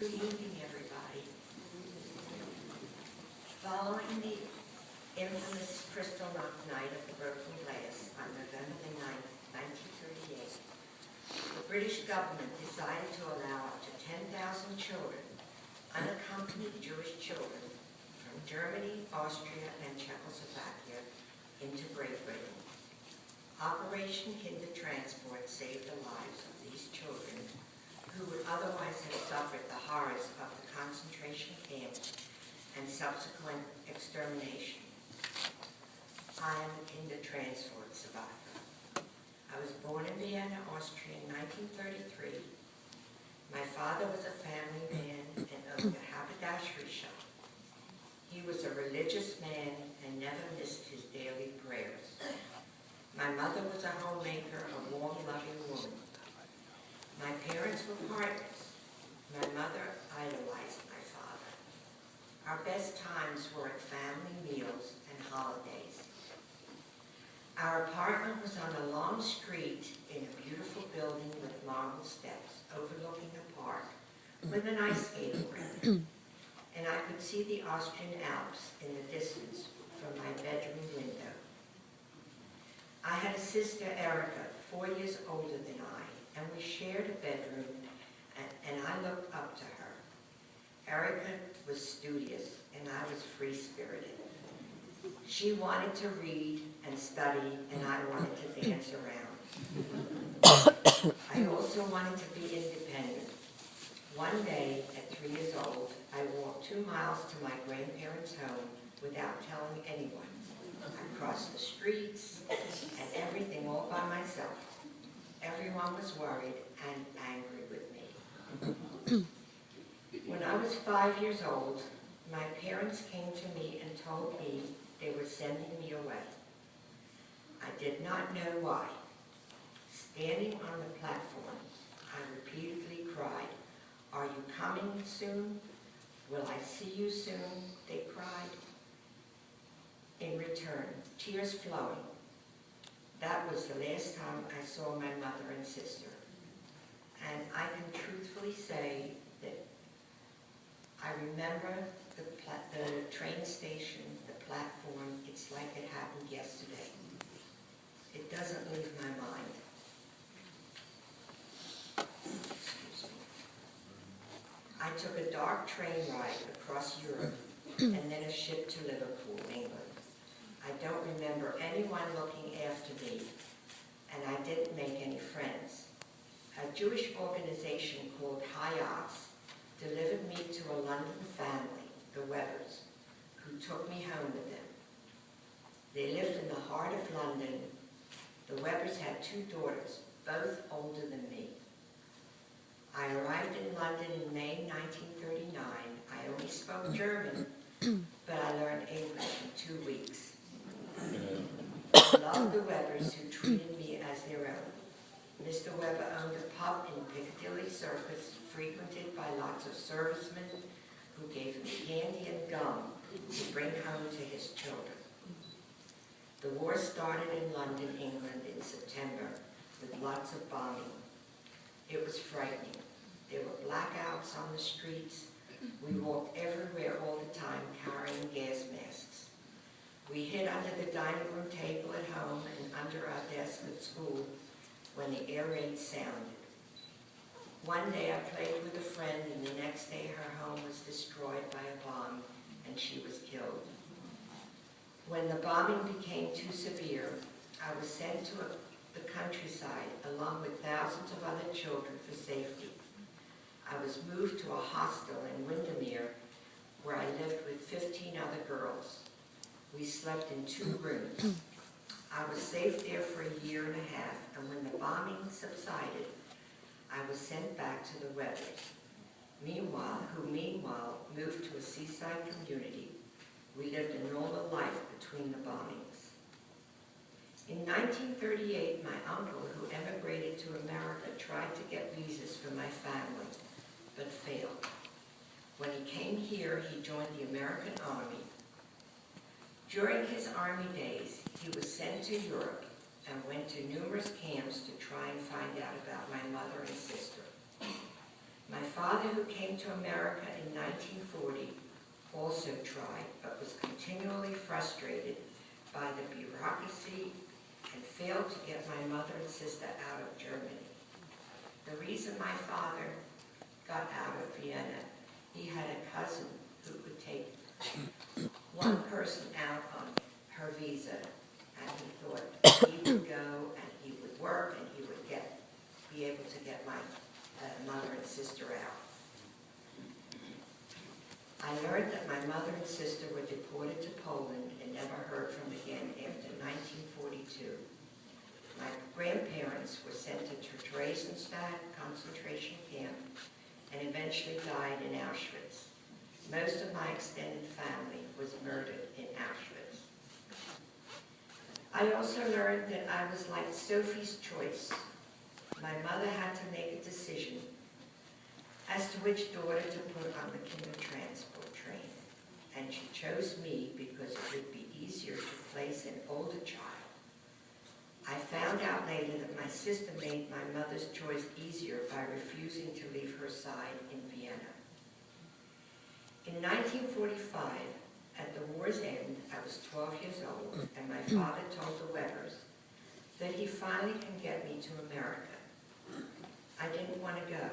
Good evening, everybody. Following the infamous Crystal Rock Night of the Broken Glass on November the 9th, 1938, the British government decided to allow up to 10,000 children, unaccompanied Jewish children, from Germany, Austria, and Czechoslovakia into Great Britain. Operation Kinder Transport saved the lives of these children who would otherwise have suffered the horrors of the concentration camps and subsequent extermination. I am a Kinder Transport survivor. I was born in Vienna, Austria in 1933. My father was a family man and owned a haberdashery shop. He was a religious man and never missed his daily prayers. My mother was a homemaker, a warm, loving woman. My parents were partners. My mother idolized my father. Our best times were at family meals and holidays. Our apartment was on a long street in a beautiful building with marble steps overlooking a park with an ice skating rink. And I could see the Austrian Alps in the distance from my bedroom window. I had a sister, Erica, 4 years older than I, and we shared a bedroom, and I looked up to her. Erica was studious, and I was free-spirited. She wanted to read and study, and I wanted to dance around. I also wanted to be independent. One day, at 3 years old, I walked 2 miles to my grandparents' home without telling anyone. I crossed the streets and everything all by myself. Everyone was worried and angry with me. When I was 5 years old, my parents came to me and told me they were sending me away. I did not know why. Standing on the platform, I repeatedly cried, "Are you coming soon? Will I see you soon?" They cried. In return, tears flowing. That was the last time I saw my mother and sister. And I can truthfully say that I remember the train station, the platform, it's like it happened yesterday. It doesn't leave my mind. Excuse me. I took a dark train ride across Europe and then a ship to Liverpool, England. I don't remember anyone looking after me, and I didn't make any friends. A Jewish organization called Hayas delivered me to a London family, the Webbers, who took me home with them. They lived in the heart of London. The Webbers had 2 daughters, both older than me. I arrived in London in May 1939. I only spoke German, but I learned English in 2 weeks. I loved the Webbers, who treated me as their own. Mr. Webber owned a pub in Piccadilly Circus, frequented by lots of servicemen who gave him candy and gum to bring home to his children. The war started in London, England in September with lots of bombing. It was frightening. There were blackouts on the streets. We walked everywhere all the time carrying gas masks. We hid under the dining room table at home and under our desk at school when the air raid sounded. One day I played with a friend, and the next day her home was destroyed by a bomb and she was killed. When the bombing became too severe, I was sent to the countryside along with thousands of other children for safety. I was moved to a hostel in Windermere where I lived with 15 other girls. We slept in 2 rooms. I was safe there for a year and a half, and when the bombing subsided, I was sent back to the Webbers, who meanwhile moved to a seaside community. We lived a normal life between the bombings. In 1938, my uncle, who emigrated to America, tried to get visas for my family, but failed. When he came here, he joined the American Army. During his Army days, he was sent to Europe and went to numerous camps to try and find out about my mother and sister. My father, who came to America in 1940, also tried, but was continually frustrated by the bureaucracy and failed to get my mother and sister out of Germany. The reason my father got out of Vienna, he had a cousin who could take one person out on her visa, and he thought he would go and he would work and he would be able to get my mother and sister out. I learned that my mother and sister were deported to Poland and never heard from again after 1942. My grandparents were sent to Theresienstadt concentration camp and eventually died in Auschwitz. Most of my extended family was murdered in Auschwitz. I also learned that I was like Sophie's Choice. My mother had to make a decision as to which daughter to put on the kindertransport train, and she chose me because it would be easier to place an older child. I found out later that my sister made my mother's choice easier by refusing to leave her side in Vienna. In 1945, at the war's end, I was 12 years old, and my father told the Webbers that he finally can get me to America. I didn't want to go.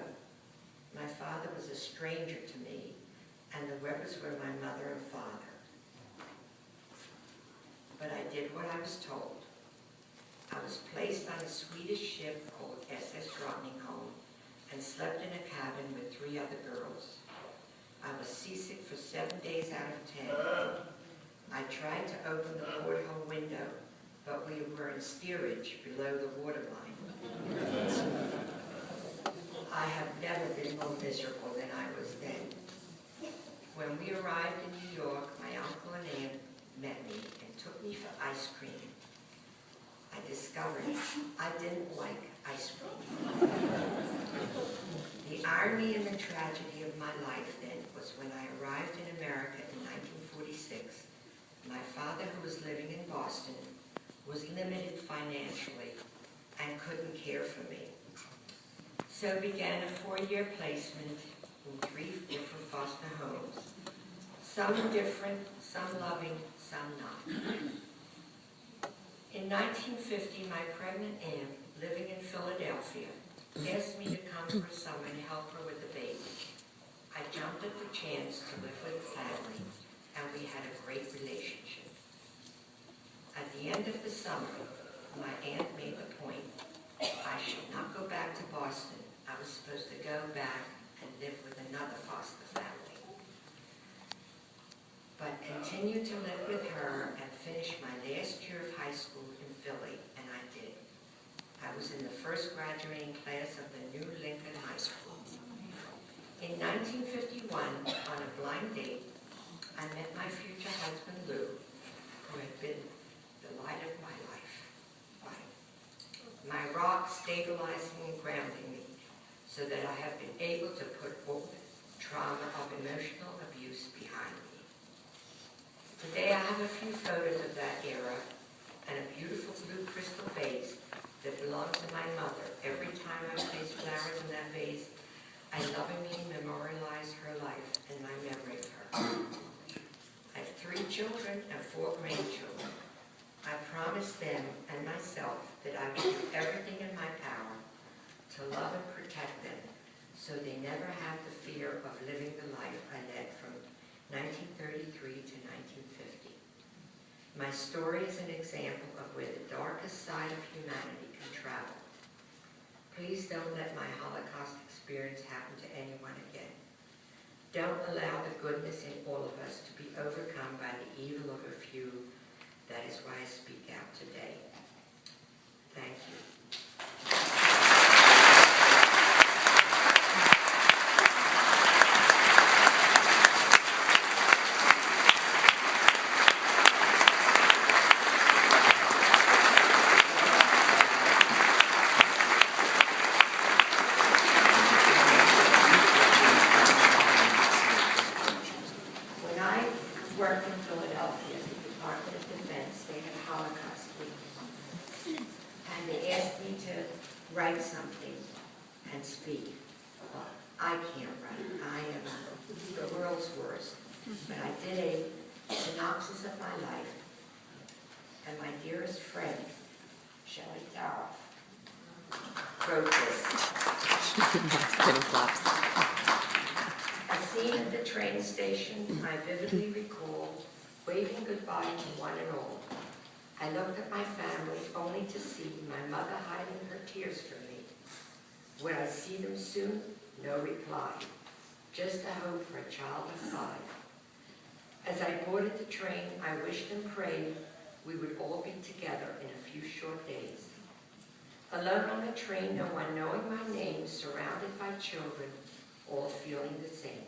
My father was a stranger to me, and the Webbers were my mother and father. But I did what I was told. I was placed on a Swedish ship called SS Drottningholm and slept in a cabin with 3 other girls. I was seasick for 7 days out of 10. I tried to open the porthole window, but we were in steerage below the waterline. I have never been more miserable than I was then. When we arrived in New York, my uncle and aunt met me and took me for ice cream. I discovered I didn't like ice cream. The irony and the tragedy of my life then was when I arrived in America in 1946, my father, who was living in Boston, was limited financially and couldn't care for me. So began a 4-year placement in 3 different foster homes. Some different, some loving, some not. In 1950, my pregnant aunt, living in Philadelphia, asked me to come for summer and help her with the baby. I jumped at the chance to live with the family, and we had a great relationship. At the end of the summer, my aunt made the point I should not go back to Boston. I was supposed to go back and live with another foster family. But continued to live with her and finish my last year of high school in Philly, and I did. I was in the first graduating class of the new Lincoln High School. In 1951, on a blind date, I met my future husband, Lou, who had been the light of my life. My rock stabilizing and grounding me, so that I have been able to put all the trauma of emotional abuse behind me. Today I have a few photos of that era and a beautiful blue crystal vase that belonged to my mother. Every time I place flowers in that vase, I lovingly memorialize her life and my memory of her. I have 3 children and 4 grandchildren. I promised them and myself that I would do everything in my power to love and protect them so they never have the fear of living the life I led from 1933 to 1950. My story is an example of where the darkest side of humanity can travel. Please don't let my Holocaust experience happen to anyone again. Don't allow the goodness in all of us to be overcome by the evil of a few. That is why I speak out today. Thank you. When I worked in Philadelphia, the Department of Defense, they had Holocaust Week. And they asked world's worst, but I did a synopsis of my life. And my dearest friend, Shelley Daroff, wrote this. A scene at the train station I vividly recall, waving goodbye to one and all. I looked at my family only to see my mother hiding her tears from me. Would I see them soon? No reply. Just a hope for a child of 5. As I boarded the train, I wished and prayed we would all be together in a few short days. Alone on the train, no one knowing my name, surrounded by children, all feeling the same.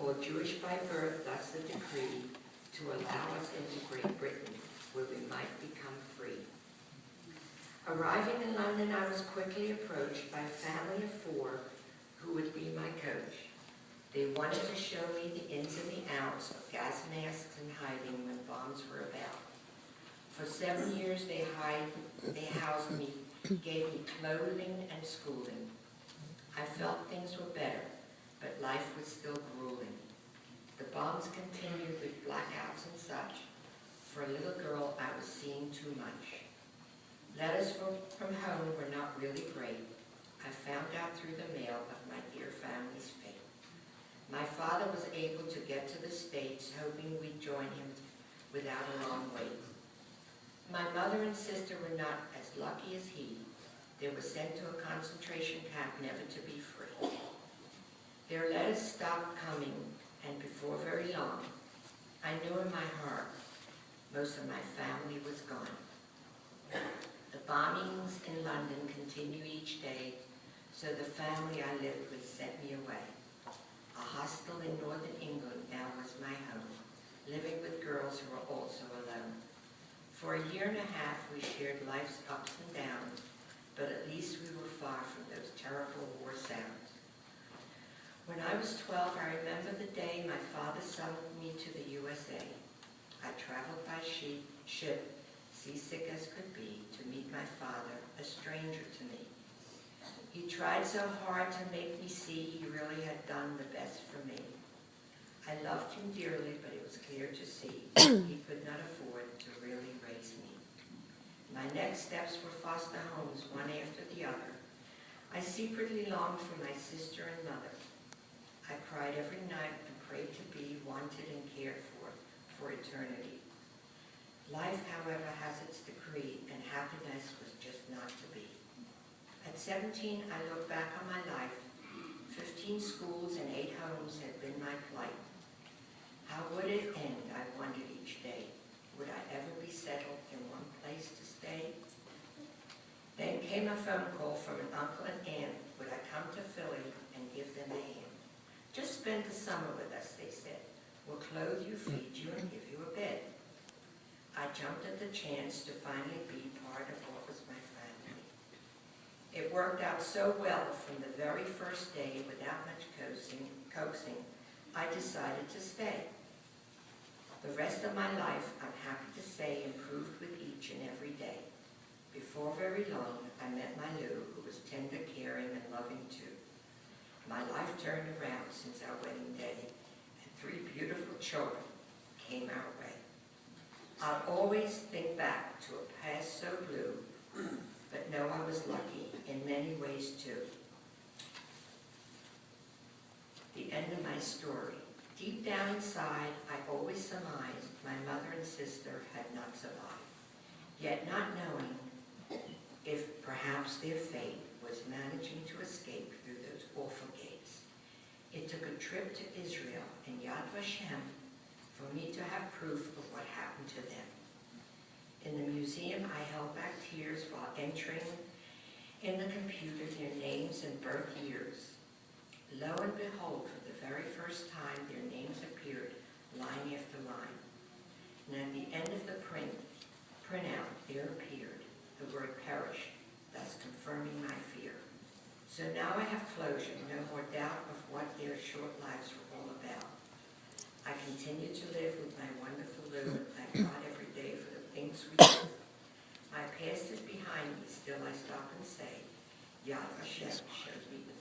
All Jewish by birth, thus the decree, to allow us into Great Britain, where we might become free. Arriving in London, I was quickly approached by a family of 4 who would be my coach. They wanted to show me the ins and the outs of gas masks and hiding when bombs were about. For 7 years, they housed me, gave me clothing and schooling. I felt things were better, but life was still grueling. The bombs continued with blackouts and such. For a little girl, I was seeing too much. Letters from home were not really great. I found out through the mail of my dear family's fate. My father was able to get to the States, hoping we'd join him without a long wait. My mother and sister were not as lucky as he. They were sent to a concentration camp never to be free. Their letters stopped coming, and before very long, I knew in my heart most of my family was gone. The bombings in London continue each day, so the family I lived with sent me away. A hostel in northern England now was my home, living with girls who were also alone. For a year and a half, we shared life's ups and downs, but at least we were far from those terrible war sounds. When I was 12, I remember the day my father summoned me to the USA. I traveled by ship, seasick as could be, to meet my father, a stranger to me. He tried so hard to make me see he really had done the best for me. I loved him dearly, but it was clear to see he could not afford to really raise me. My next steps were foster homes, one after the other. I secretly longed for my sister and mother. I cried every night and prayed to be wanted and cared for eternity. Life, however, has its decree, and happiness was just not to be. At 17, I look back on my life. 15 schools and 8 homes had been my plight. How would it end, I wondered each day. Would I ever be settled in one place to stay? Then came a phone call from an uncle and aunt. Would I come to Philly and give them a hand? Just spend the summer with us, they said. We'll clothe you, feed you, and give you a bed. I jumped at the chance to finally be part of what was my family. It worked out so well from the very first day, without much coaxing, I decided to stay. The rest of my life, I'm happy to say, improved with each and every day. Before very long, I met my Lou, who was tender, caring, and loving too. My life turned around since our wedding day, and 3 beautiful children came our way. I'll always think back to a past so blue, but know I was lucky in many ways too. The end of my story. Deep down inside, I always surmised my mother and sister had not survived, yet not knowing if perhaps their fate was managing to escape through those awful gates. It took a trip to Israel and Yad Vashem for me to have proof of what happened to them. In the museum, I held back tears while entering in the computer their names and birth years. Lo and behold, for the very first time, their names appeared line after line. And at the end of the printout, there appeared the word perish, thus confirming my fear. So now I have closure, no more doubt of what their short lives were all about. I continue to live with my wonderful Lou and thank God every day for the things we do. My past is behind me, still I stop and say, Yad Vashem shows me the